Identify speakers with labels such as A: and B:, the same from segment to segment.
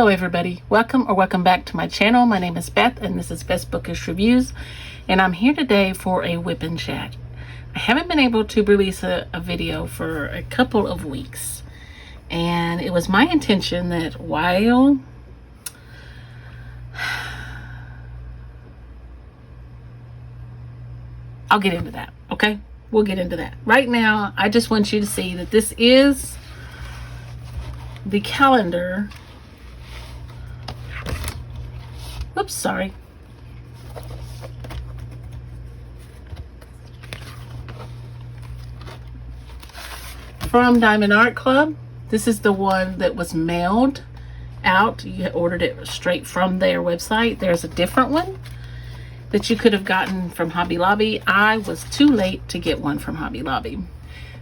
A: Hello everybody, welcome back to my channel. My name is Beth and this is Best Bookish Reviews, and I'm here today for a WIP Chat. I haven't been able to release a video for a couple of weeks, and it was my intention that while I'll get into that, okay? We'll get into that. Right now, I just want you to see that this is the calendar. Oops, sorry. From Diamond Art Club. This is the one that was mailed out. You ordered it straight from their website. There's a different one that you could have gotten from Hobby Lobby. I was too late to get one from Hobby Lobby.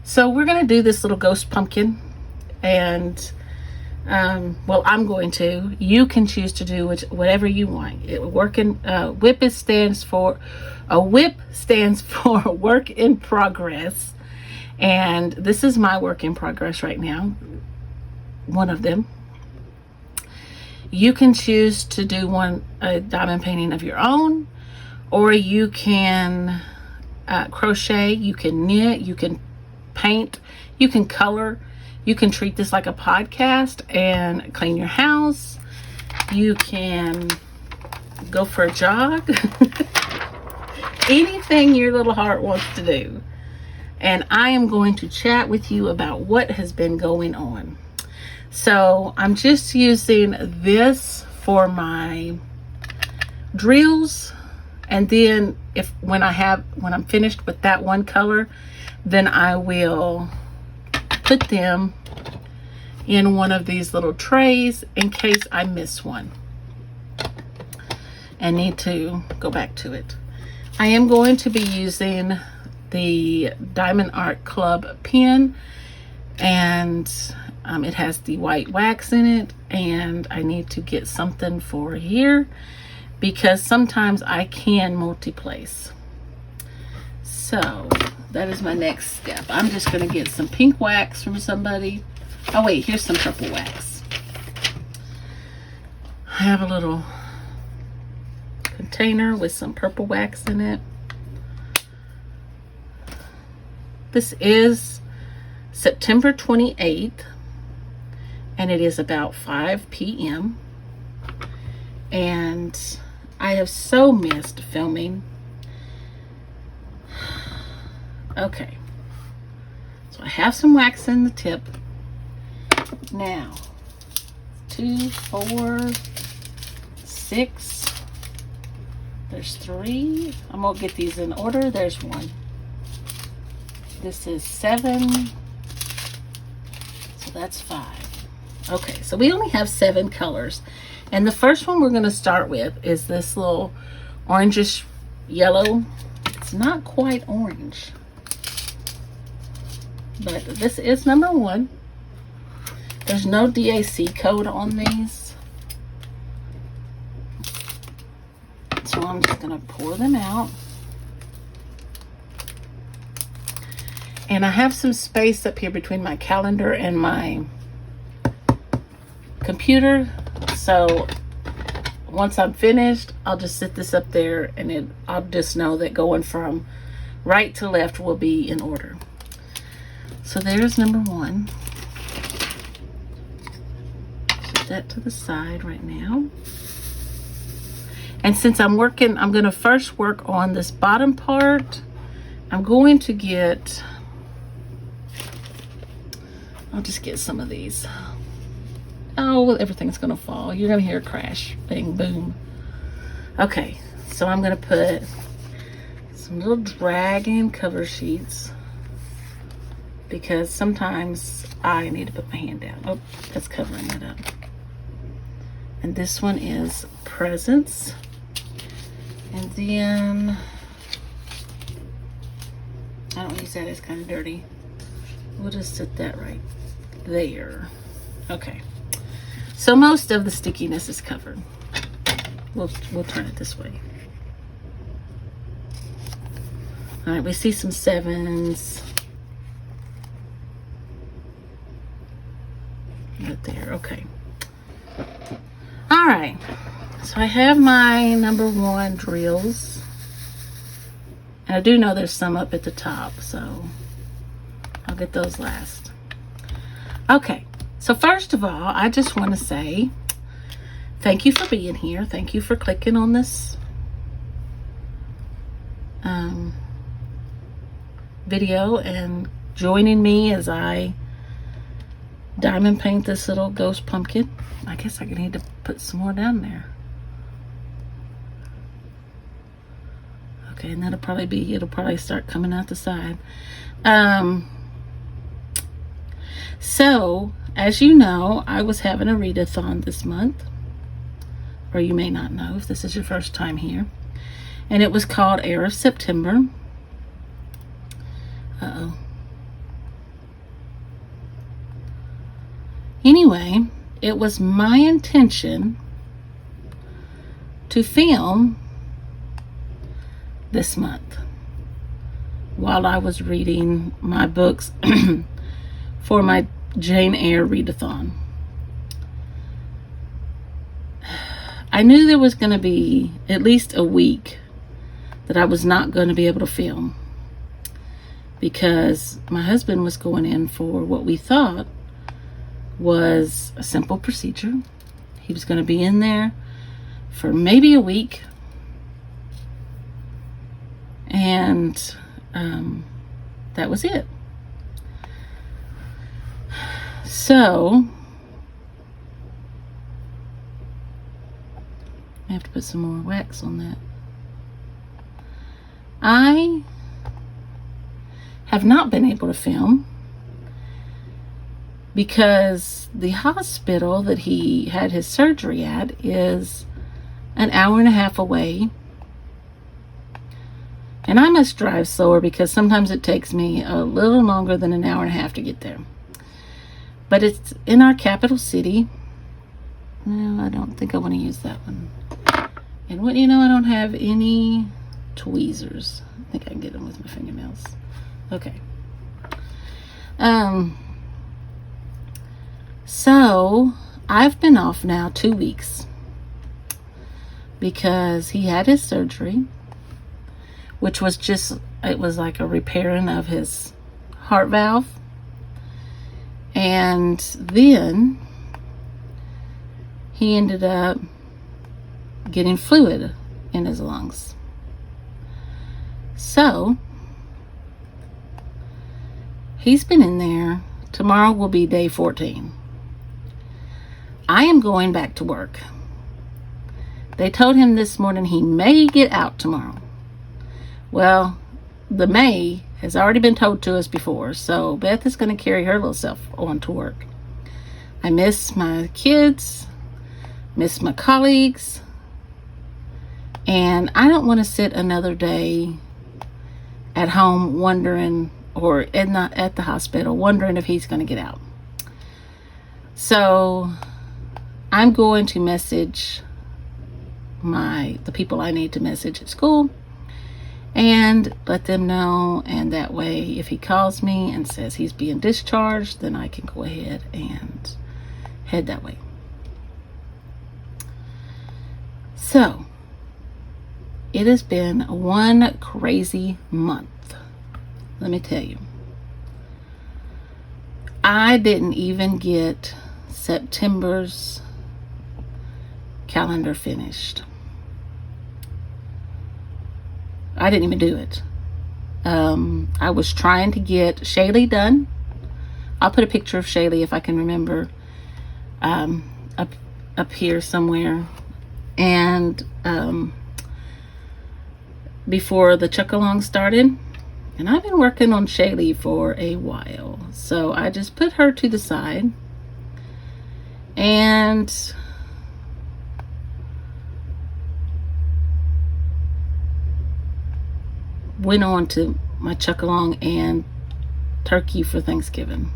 A: So we're going to do this little ghost pumpkin, and well, I'm going to. You can choose to do whatever you want. WIP stands for work in progress, and this is my work in progress right now. One of them. You can choose to do a diamond painting of your own, or you can crochet. You can knit. You can paint. You can color. You can treat this like a podcast and clean your house. You can go for a jog. Anything your little heart wants to do. And I am going to chat with you about what has been going on. So I'm just using this for my drills. And then when I'm finished with that one color, then I will put them in one of these little trays in case I miss one and need to go back to it. I am going to be using the Diamond Art Club pen, and it has the white wax in it, and I need to get something for here because sometimes I can multi-place. So that is my next step. I'm just going to get some pink wax from somebody. Oh wait, here's some purple wax. I have a little container with some purple wax in it. This is September 28th, and it is about 5 p.m. And I have so missed filming. Okay, so I have some wax in the tip. Now, 2, 4, 6, there's 3. I'm gonna get these in order. There's 1. This is 7, so that's 5. Okay, so we only have 7 colors. And the first one we're gonna start with is this little orangish yellow. It's not quite orange, but this is number 1. There's no DAC code on these, so I'm just going to pour them out. And I have some space up here between my calendar and my computer, so once I'm finished, I'll just sit this up there, and I'll just know that going from right to left will be in order. So there's number 1. Set that to the side right now. And since I'm going to first work on this bottom part. I'm going to get, I'll just get some of these. Oh, well, everything's going to fall. You're going to hear a crash. Bang, boom. Okay, so I'm going to put some little dragon cover sheets, because sometimes I need to put my hand down. Oh, that's covering it up. And this one is presents. And then, I don't use that, it's kind of dirty. We'll just set that right there. Okay. So most of the stickiness is covered. We'll turn it this way. All right, we see some 7s. Right there, okay. All right, so I have my number 1 drills. And I do know there's some up at the top, so I'll get those last. Okay, so first of all, I just want to say thank you for being here. Thank you for clicking on this video and joining me as I diamond paint this little ghost pumpkin. I guess I need to put some more down there. Okay, and it'll probably start coming out the side. So, as you know, I was having a readathon this month. Or you may not know if this is your first time here. And it was called Heir of September. Uh-oh. Anyway, it was my intention to film this month while I was reading my books for my Jane Eyre readathon. I knew there was going to be at least a week that I was not going to be able to film because my husband was going in for what we thought was a simple procedure. He was going to be in there for maybe a week, and that was it. So I have to put some more wax on that. I have not been able to film because the hospital that he had his surgery at is an hour and a half away. And I must drive slower because sometimes it takes me a little longer than an hour and a half to get there. But it's in our capital city. No, I don't think I want to use that one. And what, you know, I don't have any tweezers. I think I can get them with my fingernails. Okay. So I've been off now 2 weeks because he had his surgery, which was it was like a repairing of his heart valve. And then he ended up getting fluid in his lungs. So he's been in there. Tomorrow will be day 14. I am going back to work. They told him this morning he may get out tomorrow. Well, the may has already been told to us before, so Beth is going to carry her little self on to work. I miss my kids, miss my colleagues, and I don't want to sit another day at home wondering, or at the hospital, wondering if he's going to get out. So I'm going to message the people I need to message at school and let them know, and that way if he calls me and says he's being discharged, then I can go ahead and head that way. So it has been one crazy month, let me tell you. I didn't even get September's calendar finished. I didn't even do it. I was trying to get Shaylee done. I'll put a picture of Shaylee if I can remember up here somewhere. And before the Chuck-along started. And I've been working on Shaylee for a while. So I just put her to the side. And went on to my Chuck-along and turkey for Thanksgiving,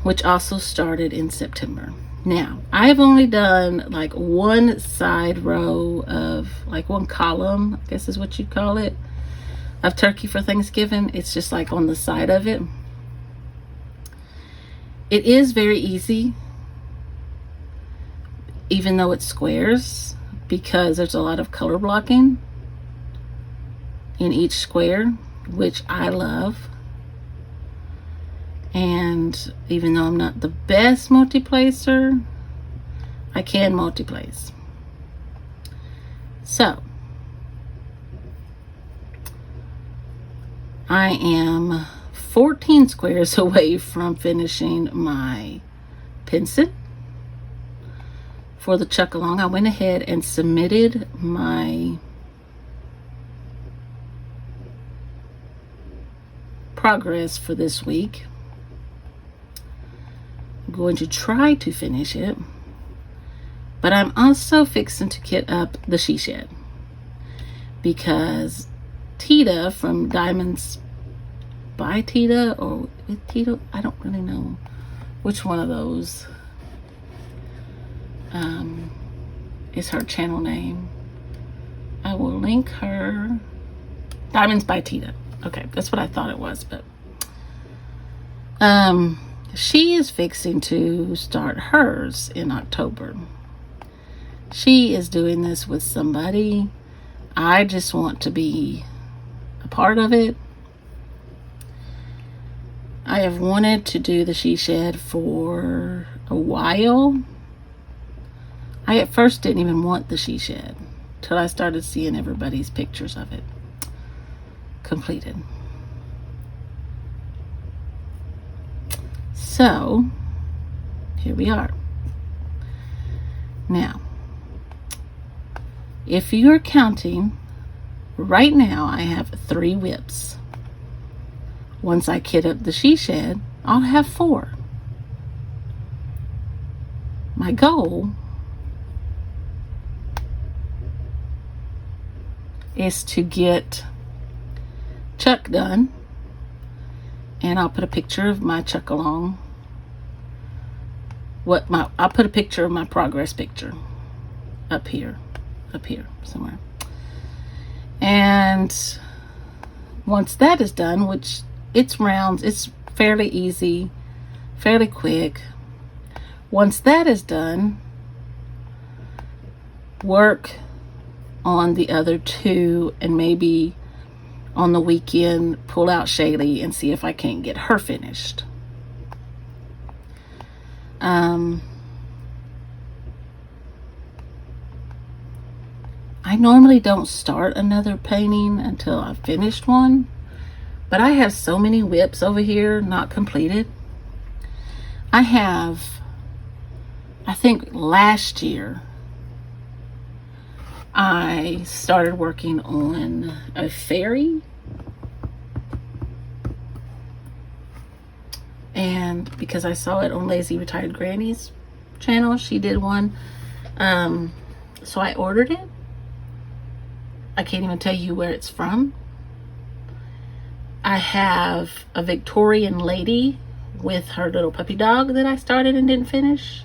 A: which also started in September. Now, I've only done like one side row of, like one column, I guess is what you'd call it, of turkey for Thanksgiving. It's just like on the side of it. It is very easy even though it's squares, because there's a lot of color blocking in each square, which I love. And even though I'm not the best multi-placer, I can multi-place. So I am 14 squares away from finishing my pin set for the chuck along. I went ahead and submitted my progress for this week. I'm going to try to finish it, but I'm also fixing to kit up the she shed, because Tita from Diamonds by Tita, or with Tita, I don't really know which one of those is her channel name. I will link her. Diamonds by Tita. Okay, that's what I thought it was, but she is fixing to start hers in October. She is doing this with somebody. I just want to be a part of it. I have wanted to do the she shed for a while. I at first didn't even want the she shed till I started seeing everybody's pictures of it completed. So here we are. Now, if you're counting, right now I have 3 WIPs. Once I kit up the she shed, I'll have 4. My goal is to get chuck done, and I'll put a picture of my chuck along. I'll put a picture of my progress picture up here somewhere. And once that is done, which it's rounds, it's fairly easy, fairly quick. Once that is done, work on the other 2, and maybe on the weekend pull out Shaylee and see if I can't get her finished. I normally don't start another painting until I've finished one, but I have so many WIPs over here not completed. I think last year I started working on a fairy, and because I saw it on Lazy Retired Granny's channel, she did one, so I ordered it. I can't even tell you where it's from. I have a Victorian lady with her little puppy dog that I started and didn't finish.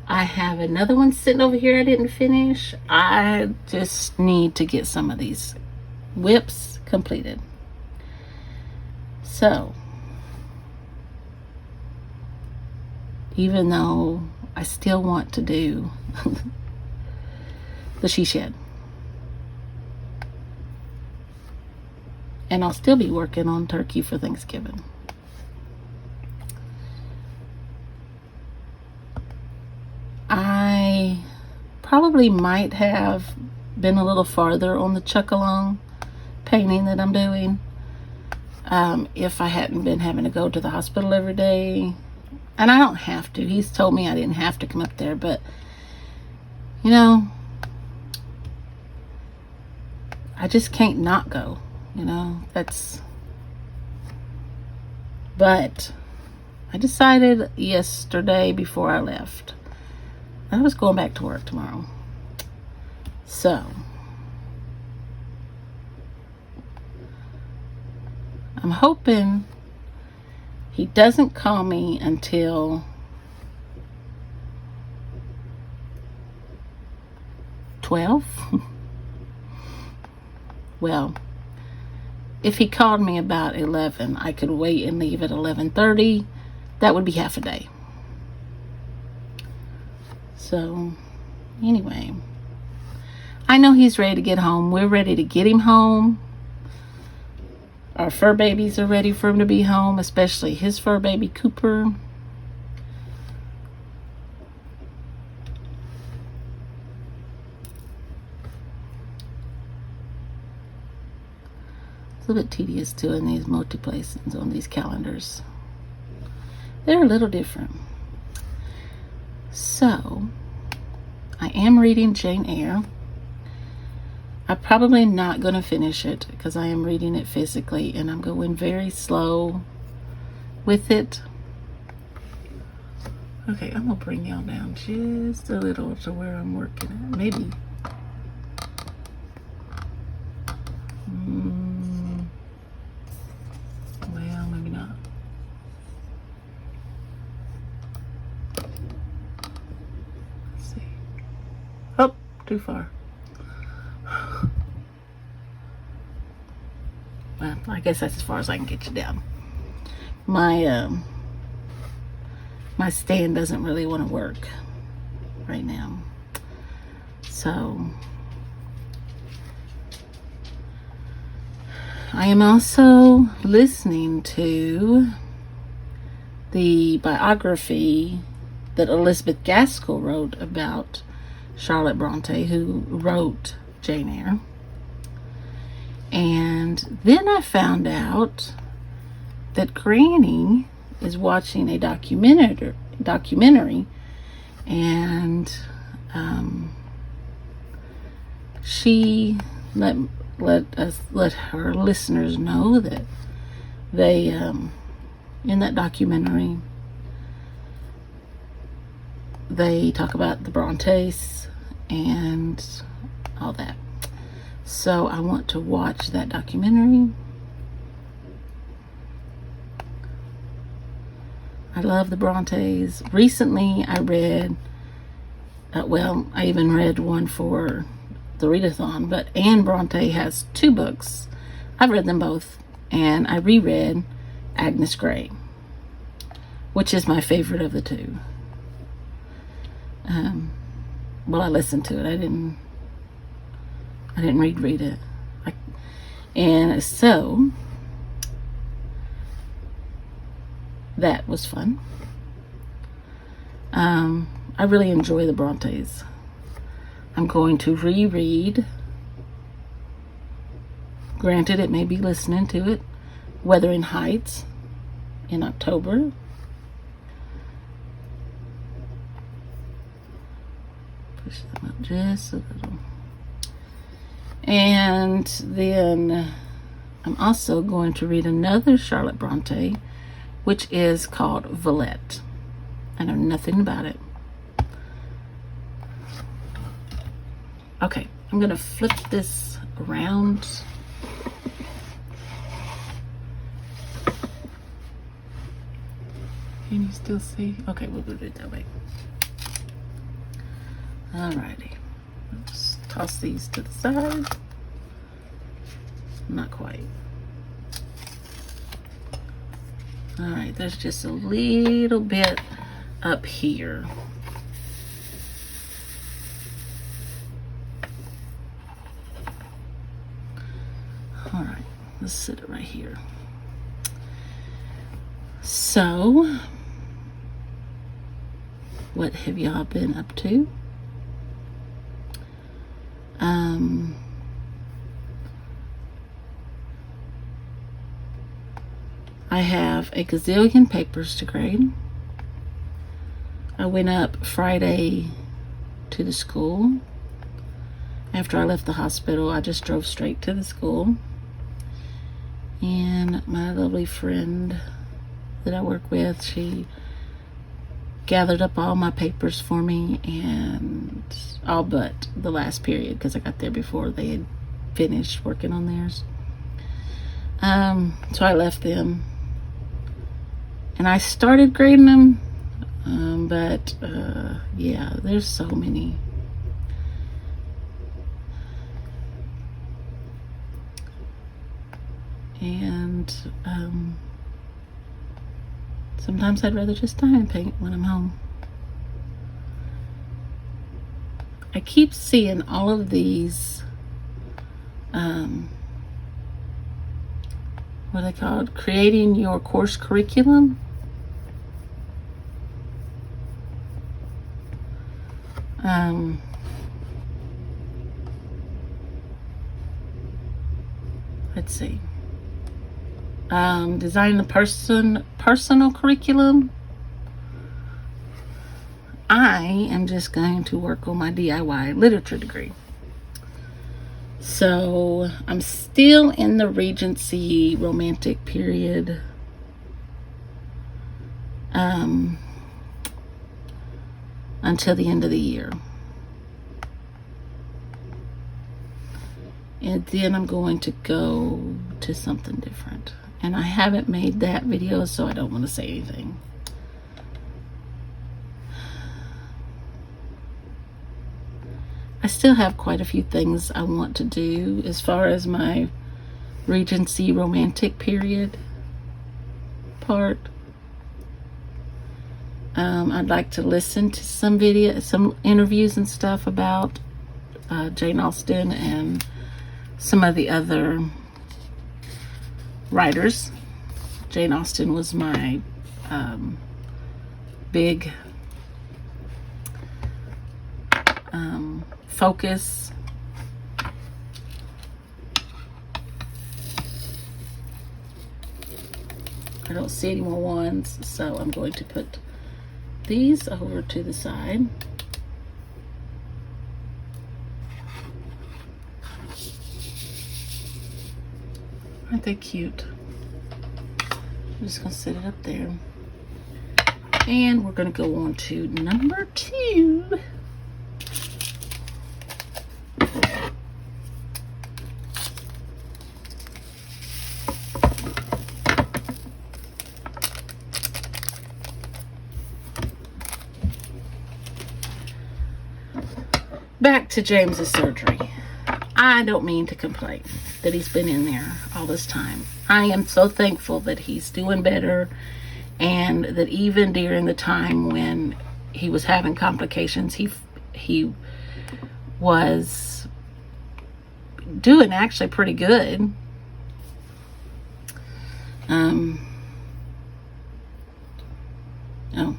A: I have another one sitting over here I didn't finish. I just need to get some of these WIPs completed. So, even though I still want to do the she shed, and I'll still be working on turkey for Thanksgiving. I probably might have been a little farther on the chuck along painting that I'm doing if I hadn't been having to go to the hospital every day. And I don't have to. He's told me I didn't have to come up there, but you know, I just can't not go. You know, but I decided yesterday before I left, I was going back to work tomorrow. So, I'm hoping he doesn't call me until 12. Well, if he called me about 11, I could wait and leave at 11:30. That would be half a day. So anyway, I know he's ready to get home. We're ready to get him home. Our fur babies are ready for him to be home, especially his fur baby, Cooper. It's a bit tedious doing these multiplaces on these calendars. They're a little different. So, I am reading Jane Eyre. I'm probably not going to finish it because I am reading it physically and I'm going very slow with it. Okay, I'm going to bring y'all down just a little to where I'm working at. Maybe. Well, maybe not. Let's see. Oh, too far. Well, I guess that's as far as I can get you down. My my stand doesn't really want to work right now. So I am also listening to the biography that Elizabeth Gaskell wrote about Charlotte Bronte, who wrote Jane Eyre. And then I found out that Granny is watching a documentary, and she let her listeners know that they in that documentary they talk about the Brontes and all that. So I want to watch that documentary. I love the Brontes. Recently I read, I even read one for the readathon, but Anne Bronte has 2 books. I've read them both, and I reread Agnes Grey, which is my favorite of the 2. Well, I listened to it. I didn't read it. And so that was fun. I really enjoy the Brontes. I'm going to reread, granted it may be listening to it, Wuthering Heights in October. Push them up just a little. And then I'm also going to read another Charlotte Bronte, which is called Villette. I know nothing about it. Okay, I'm going to flip this around. Can you still see? Okay, we'll do it that way. Alrighty. Let's toss these to the side. Not quite. Alright, there's just a little bit up here. Alright, let's sit it right here. So, what have y'all been up to? I have a gazillion papers to grade. I went up Friday to the school. After I left the hospital, I just drove straight to the school. And my lovely friend that I work with, she gathered up all my papers for me, and all but the last period, because I got there before they had finished working on theirs. So I left them. And I started grading them, but yeah, there's so many. And sometimes I'd rather just die and paint when I'm home. I keep seeing all of these, what are they called? Creating your course curriculum. Let's see. Design the personal curriculum. I am just going to work on my DIY literature degree. So I'm still in the Regency romantic period. Until the end of the year. And then I'm going to go to something different. And I haven't made that video, so I don't want to say anything. I still have quite a few things I want to do as far as my Regency romantic period part. I'd like to listen to some interviews and stuff about Jane Austen and some of the other writers. Jane Austen was my big focus. I don't see any more ones, so I'm going to put these over to the side. Aren't they cute? I'm just going to set it up there. And we're going to go on to number 2. Back to James's surgery. I don't mean to complain that he's been in there all this time. I am so thankful that he's doing better, and that even during the time when he was having complications, he was doing actually pretty good. Oh,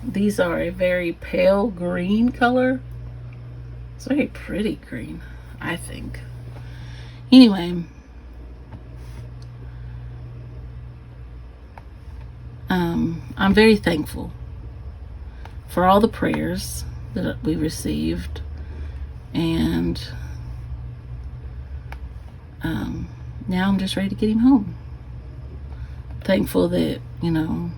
A: these are a very pale green color. It's very pretty green, I think. Anyway, I'm very thankful for all the prayers that we received, and now I'm just ready to get him home. Thankful that, you know,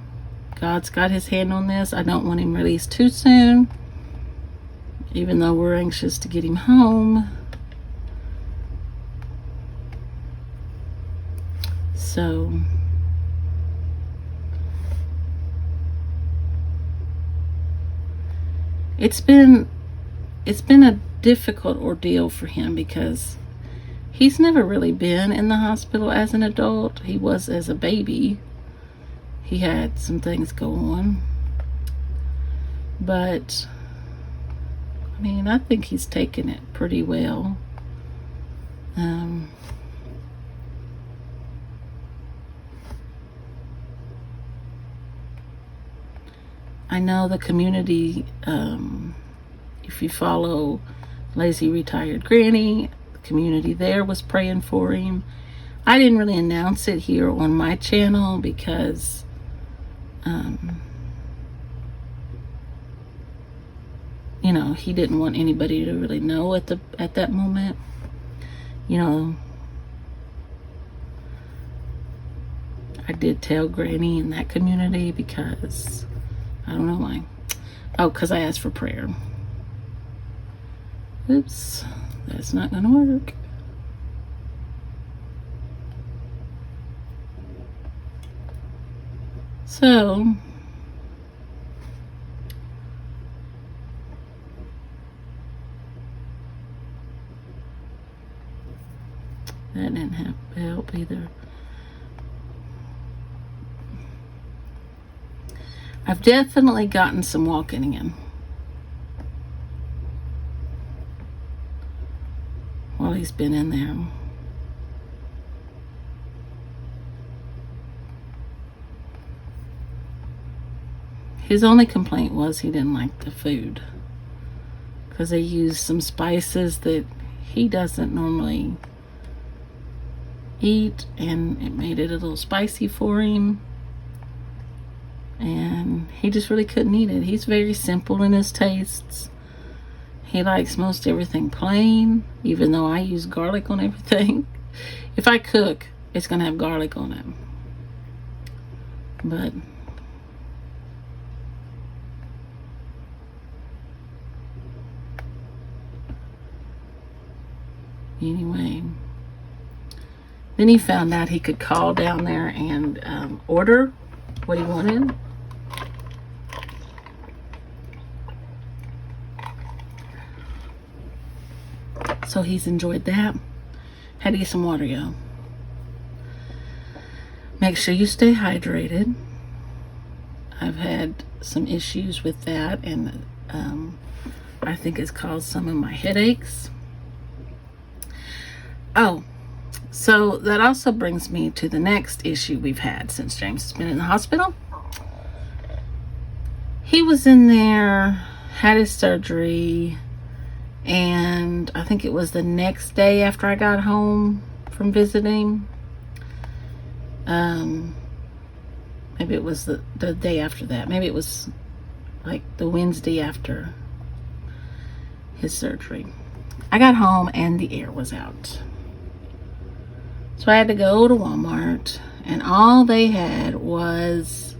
A: God's got his hand on this. I don't want him released too soon, even though we're anxious to get him home. So it's been a difficult ordeal for him, because he's never really been in the hospital as an adult. He was as a baby. He had some things go on, but I mean, I think he's taken it pretty well. I know the community, if you follow Lazy Retired Granny, the community there was praying for him. I didn't really announce it here on my channel because you know, he didn't want anybody to really know at that moment. You know, I did tell Granny in that community because I don't know why. Oh, because I asked for prayer. Oops, that's not gonna work. So that didn't help either. I've definitely gotten some walking in. he's been in there. His only complaint was he didn't like the food, because they used some spices that he doesn't normally eat, and it made it a little spicy for him, and he just really couldn't eat it. He's very simple in his tastes. He likes most everything plain, even though I use garlic on everything. If I cook, it's gonna have garlic on it. But anyway, then he found out he could call down there and order what he wanted. So he's enjoyed that. Had to get some water, y'all. Make sure you stay hydrated. I've had some issues with that, and I think it's caused some of my headaches. Oh, so that also brings me to the next issue we've had since James has been in the hospital. He was in there, had his surgery, and I think it was the next day after I got home from visiting. Maybe it was the day after that. Maybe it was like the Wednesday after his surgery. I got home and the air was out. So I had to go to Walmart, and all they had was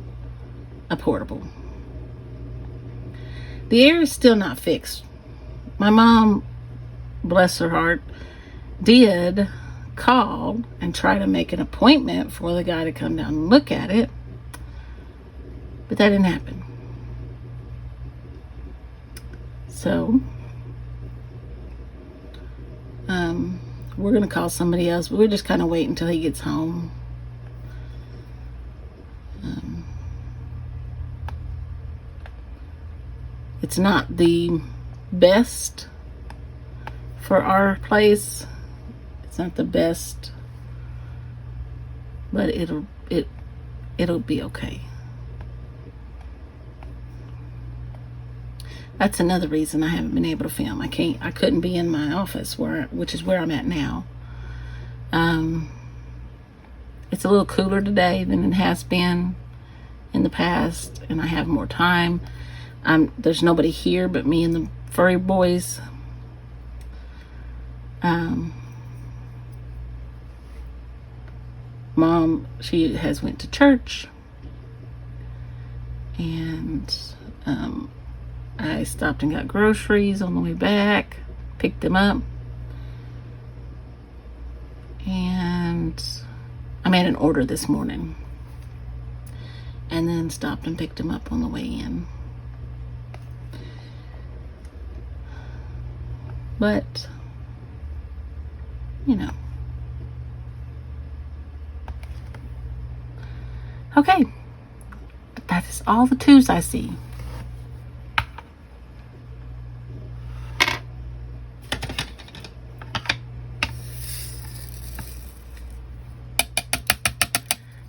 A: a portable. The air is still not fixed. My mom, bless her heart, did call and try to make an appointment for the guy to come down and look at it, but that didn't happen. So we're gonna call somebody else, but we're just kind of waiting until he gets home. It's not the best for our place. It's not the best, but it'll be okay. That's another reason I haven't been able to film. I couldn't be in my office, which is where I'm at now. It's a little cooler today than it has been in the past, and I have more time. There's nobody here but me and the furry boys. Mom, she has went to church, and I stopped and got groceries on the way back, picked them up, and I made an order this morning, and then stopped and picked them up on the way in. But, you know. Okay. That is all the twos I see.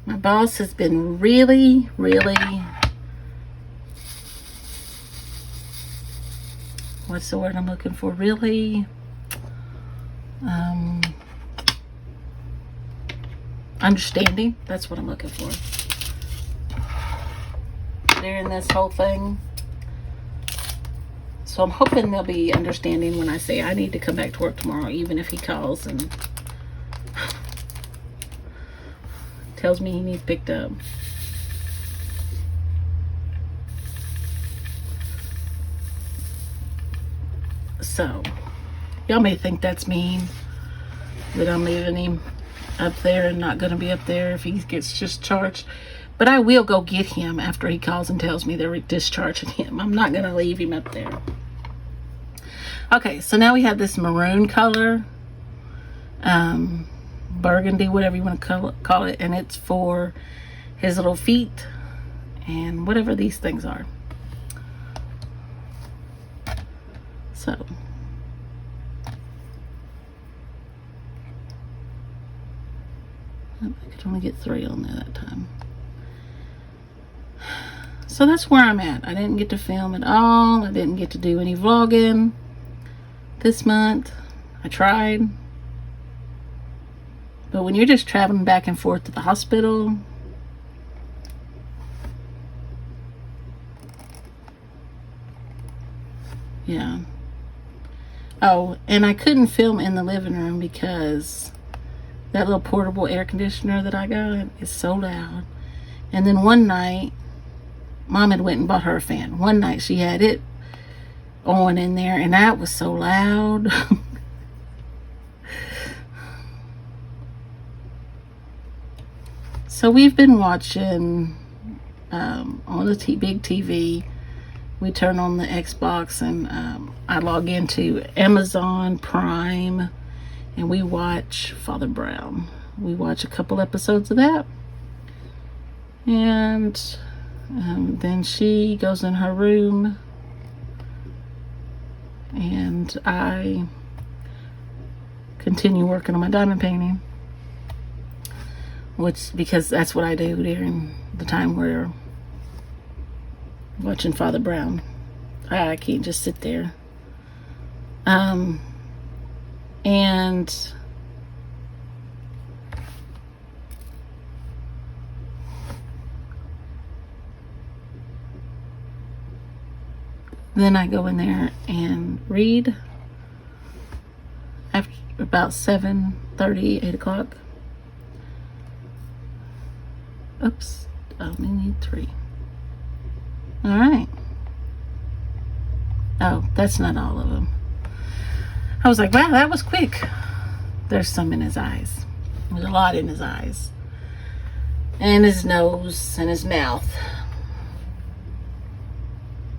A: My boss has been really, what's the word I'm looking for? Really understanding. That's what I'm looking for during this whole thing. So I'm hoping they'll be understanding when I say I need to come back to work tomorrow, even if he calls and tells me he needs picked up. So y'all may think that's mean, that I'm leaving him up there and not going to be up there if he gets discharged, but I will go get him after he calls and tells me they're discharging him. I'm not going to leave him up there. Okay, so now we have this maroon color, burgundy, whatever you want to call it, and it's for his little feet and whatever these things are. So I could only get 3 on there that time. So that's where I'm at. I didn't get to film at all. I didn't get to do any vlogging this month. I tried. But when you're just traveling back and forth to the hospital, yeah. Oh, and I couldn't film in the living room because that little portable air conditioner that I got is so loud. And then one night, Mom had went and bought her a fan. One night she had it on in there, and that was so loud. So we've been watching on the big TV. We turn on the Xbox, and I log into Amazon Prime, and we watch Father Brown. We watch a couple episodes of that, and then she goes in her room, and I continue working on my diamond painting, because that's what I do during the time we're watching Father Brown. I can't just sit there. And then I go in there and read after about 7:30, 8 o'clock. Oops, I only need 3. All right. Oh, that's not all of them. I was like, wow, that was quick. There's some in his eyes. There's a lot in his eyes. And his nose and his mouth.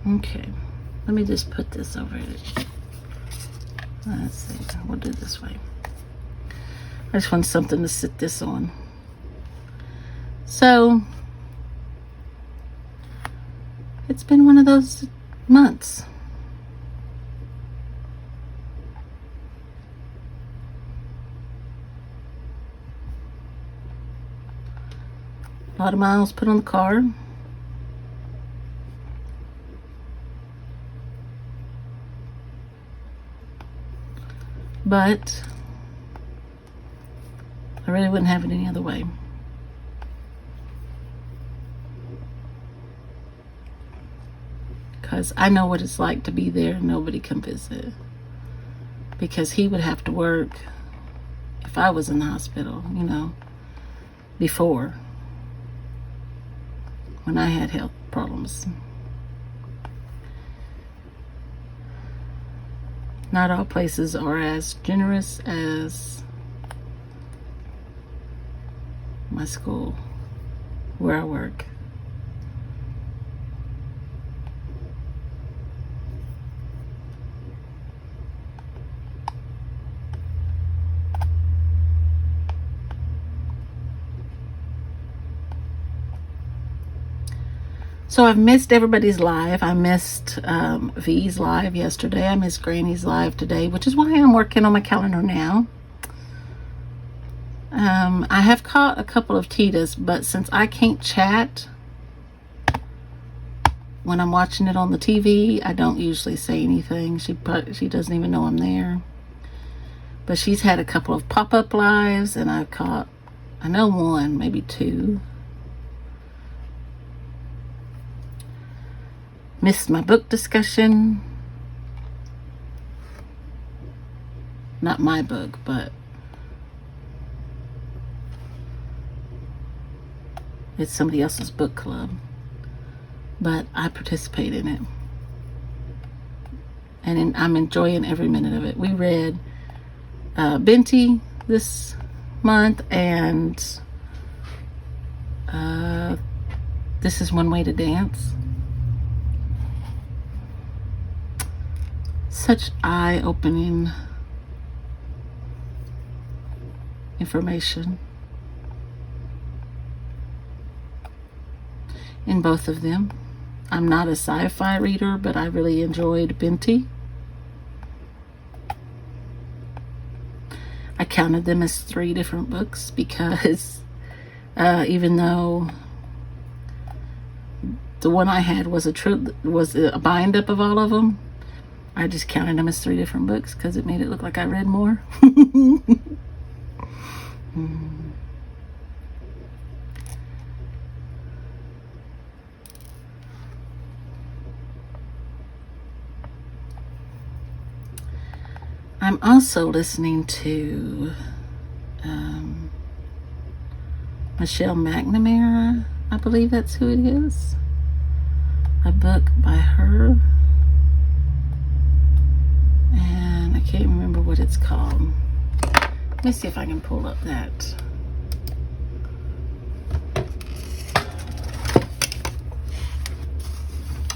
A: Okay. Let me just put this over it. Let's see. We'll do it this way. I just want something to sit this on. So, it's been one of those months. A lot of miles put on the car. But I really wouldn't have it any other way. Because I know what it's like to be there and nobody can visit. Because he would have to work if I was in the hospital, you know, before, when I had health problems. Not all places are as generous as my school, where I work. So I've missed everybody's live. I missed V's live yesterday. I missed Granny's live today, which is why I'm working on my calendar now. I have caught a couple of Tita's, but since I can't chat when I'm watching it on the TV, I don't usually say anything. She doesn't even know I'm there. But she's had a couple of pop-up lives, and I've caught, I know 1, maybe 2. Missed my book discussion. Not my book, but it's somebody else's book club. But I participate in it. And I'm enjoying every minute of it. We read Binti this month, and This Is One Way to Dance. Such eye-opening information in both of them. I'm not a sci-fi reader, but I really enjoyed Binti. I counted them as 3 different books because even though the one I had was a bind up of all of them. I just counted them as 3 different books because it made it look like I read more. I'm also listening to Michelle McNamara. I believe that's who it is. A book by her. And I can't remember what it's called. Let me see if I can pull up that.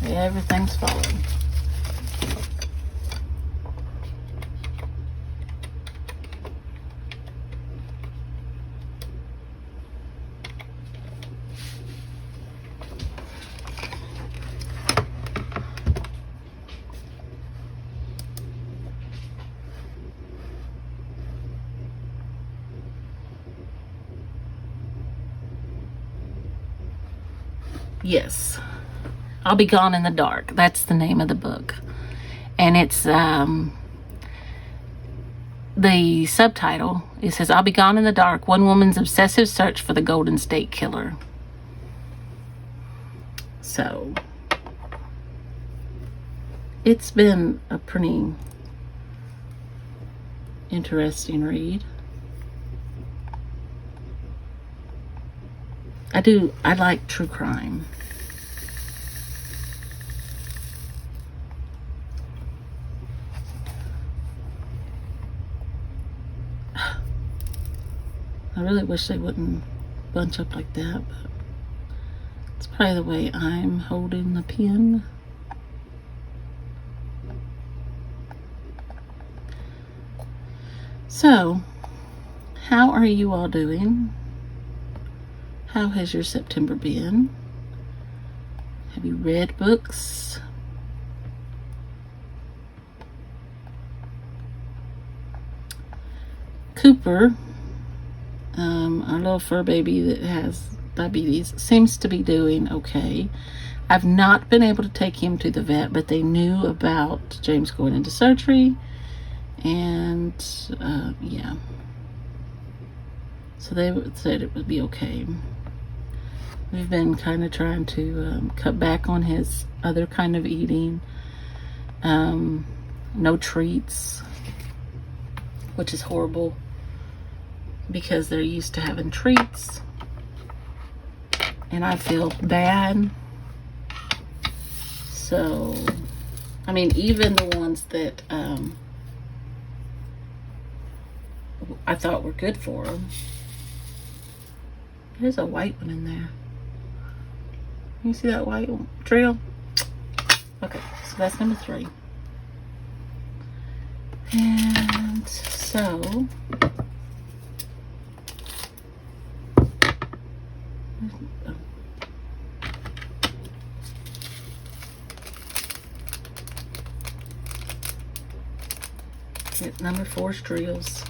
A: Yeah, everything's falling. Yes, I'll Be Gone in the Dark. That's the name of the book. And it's the subtitle. It says, I'll Be Gone in the Dark, One Woman's Obsessive Search for the Golden State Killer. So it's been a pretty interesting read. I like true crime. I really wish they wouldn't bunch up like that, but it's probably the way I'm holding the pen. So, how are you all doing? How has your September been? Have you read books? Cooper, our little fur baby that has diabetes, seems to be doing okay. I've not been able to take him to the vet, but they knew about James going into surgery, and yeah. So they said it would be okay. We've been kind of trying to cut back on his other kind of eating. No treats, which is horrible because they're used to having treats. And I feel bad. So, I mean, even the ones that I thought were good for him. There's a white one in there. You see that white trail? Okay, so that's number 3. And so, number 4 is drills.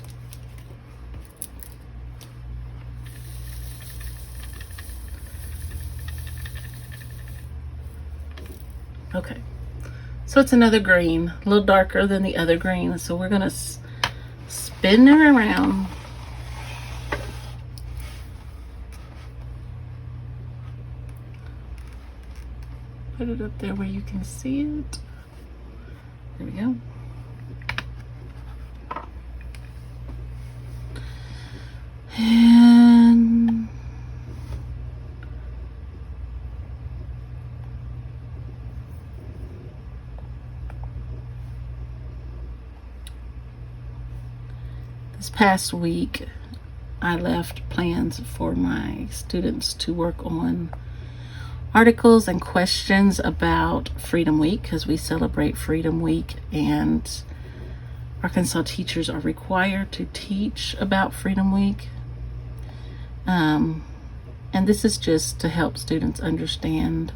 A: Okay, so it's another green, a little darker than the other green. So we're gonna spin it around. Put it up there where you can see it. There we go. And this past week, I left plans for my students to work on articles and questions about Freedom Week, because we celebrate Freedom Week, and Arkansas teachers are required to teach about Freedom Week. And this is just to help students understand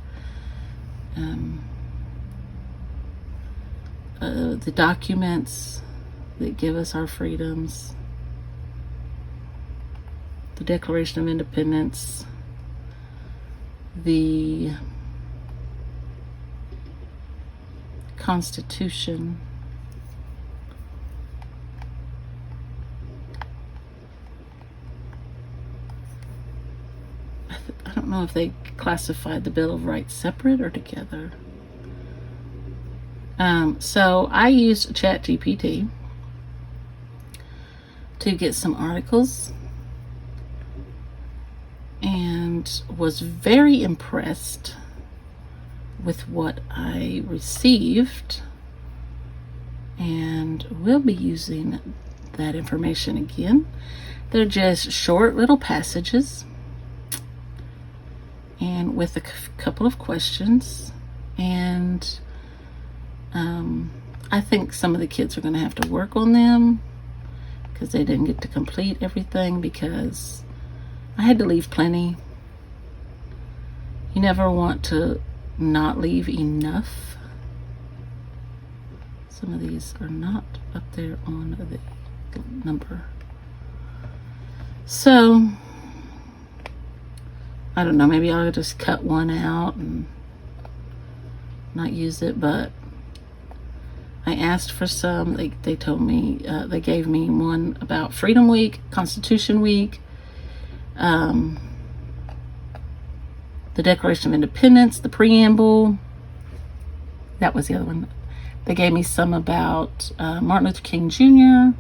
A: the documents that give us our freedoms. the Declaration of Independence, the Constitution, I don't know if they classified the Bill of Rights separate or together. So I used ChatGPT to get some articles and was very impressed with what I received, and we'll be using that information again. They're just short little passages and with a couple of questions, and I think some of the kids are going to have to work on them because they didn't get to complete everything, because I had to leave plenty. You never want to not leave enough. Some of these are not up there on the number. So, I don't know, maybe I'll just cut one out and not use it, but I asked for some. They told me, they gave me one about Freedom Week, Constitution Week, the Declaration of Independence, the preamble. That was the other one. They gave me some about Martin Luther King Jr.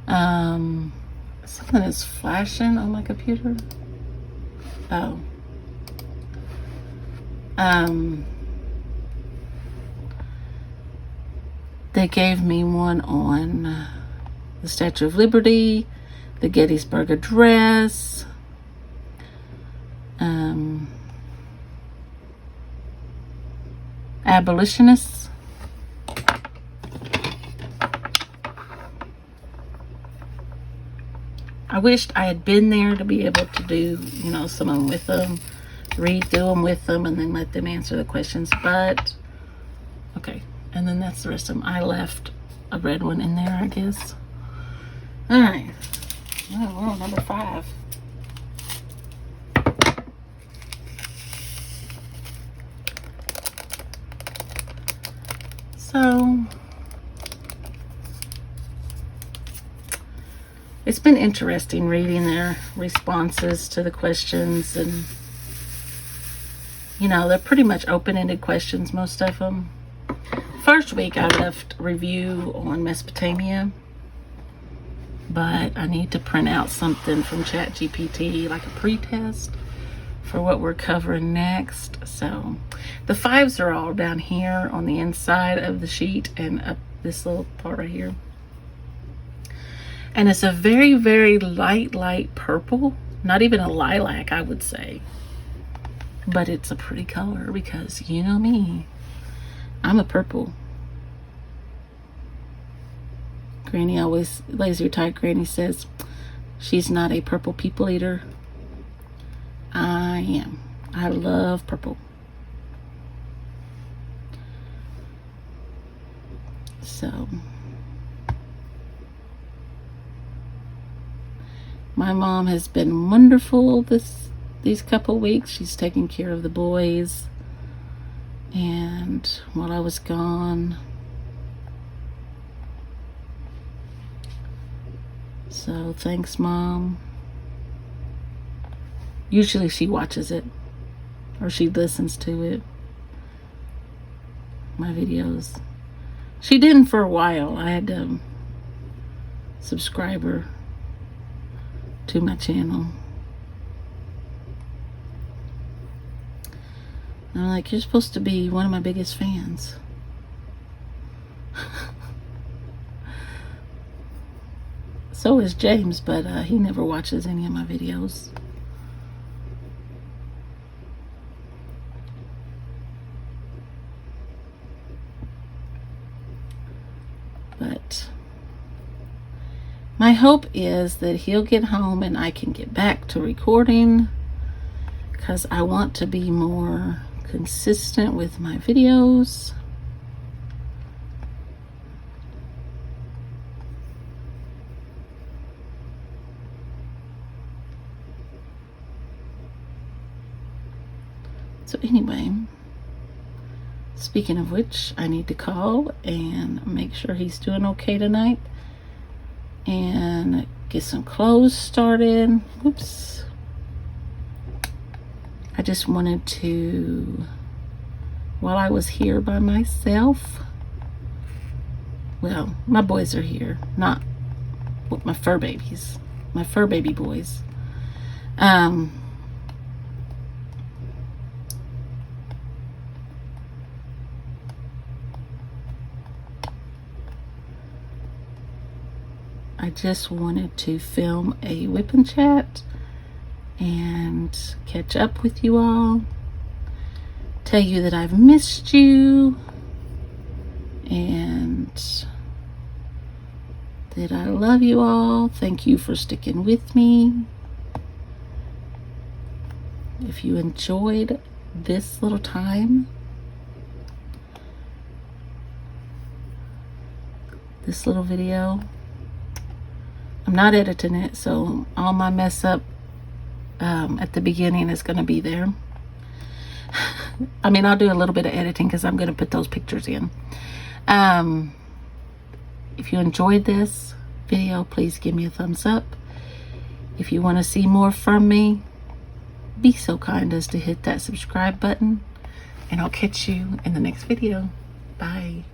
A: Something is flashing on my computer. Oh. They gave me one on the Statue of Liberty, the Gettysburg Address, abolitionists. I wished I had been there to be able to do, some of them with them, read through them with them, and then let them answer the questions. But, okay. And then that's the rest of them. I left a red one in there, I guess. All right. Oh, we're on number 5. So, it's been interesting reading their responses to the questions, and they're pretty much open-ended questions, most of them. First week I left review on Mesopotamia, but I need to print out something from ChatGPT, like a pre-test for what we're covering next. So the 5s are all down here on the inside of the sheet and up this little part right here. And it's a very, very light purple. Not even a lilac, I would say. But it's a pretty color because you know me. I'm a purple. Granny always, laser tight Granny says, she's not a purple people eater. I am. I love purple. So, my mom has been wonderful these couple weeks. She's taking care of the boys. And while I was gone, so thanks, Mom. Usually she watches it or she listens to it, my videos. She didn't for a while. I had to subscribe her to my channel. And I'm like, you're supposed to be one of my biggest fans. So is James, but he never watches any of my videos. But my hope is that he'll get home and I can get back to recording, because I want to be more consistent with my videos. So anyway, speaking of which, I need to call and make sure he's doing okay tonight and get some clothes started. Oops. I just wanted to, while I was here by myself, well, my boys are here, not with my fur babies, my fur baby boys. I just wanted to film a WIP Chat and catch up with you all, tell you that I've missed you and that I love you all. Thank you for sticking with me. If you enjoyed this little time, this little video, I'm not editing it, so all my mess up at the beginning is going to be there. I mean, I'll do a little bit of editing because I'm going to put those pictures in. If you enjoyed this video, please give me a thumbs up. If you want to see more from me, be so kind as to hit that subscribe button, and I'll catch you in the next video. Bye.